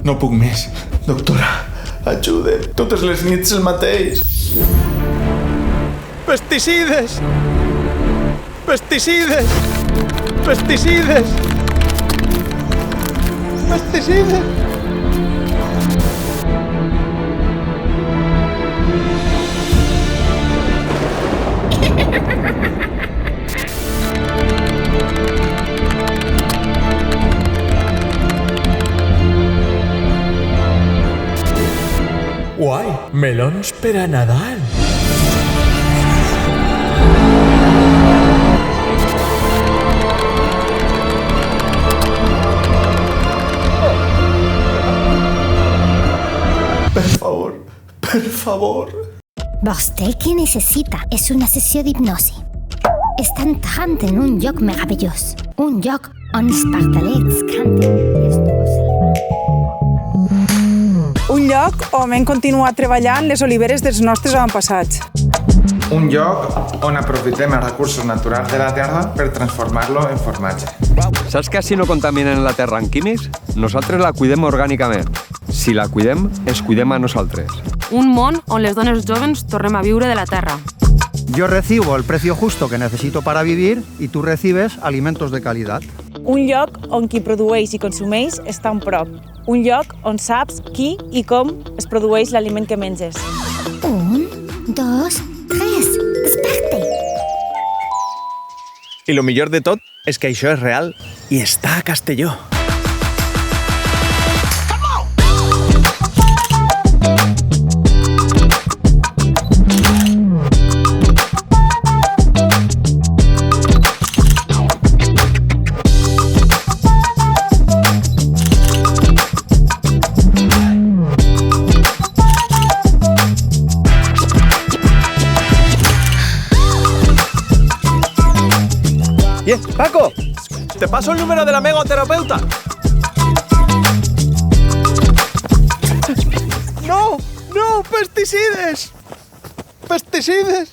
No puc més. Doctora, ajuda. Totes les nits el mateix. Pesticides! Pesticides! Pesticides! Pesticides! Guai, melons per a Nadal. Per favor. Vostè què necessita és una sessió d'hipnosi. Està entrant en un lloc meravellós. Un lloc on els pardalets canten i els núvols s'eleven. Un lloc on hem continuat treballant les oliveres dels nostres avantpassats. Un lloc on aprofitem els recursos naturals de la terra per transformar-lo en formatge. Saps que si no contaminen la terra amb químics, nosaltres la cuidem orgànicament. Si la cuidem, ens cuidem a nosaltres. Un món on les dones joves tornem a viure de la terra. Yo recibo el precio justo que necesito para vivir y tú recibes alimentos de calidad. Un lloc on qui produeix i consumeix està a prop. Un lloc on saps qui i com es produeix l'aliment que menges. 1, 2, 3, desperte! I lo millor de tot és que això és real i està a Castelló. Paco, te paso el número de la megoterapeuta. No, no, pesticides. Pesticides.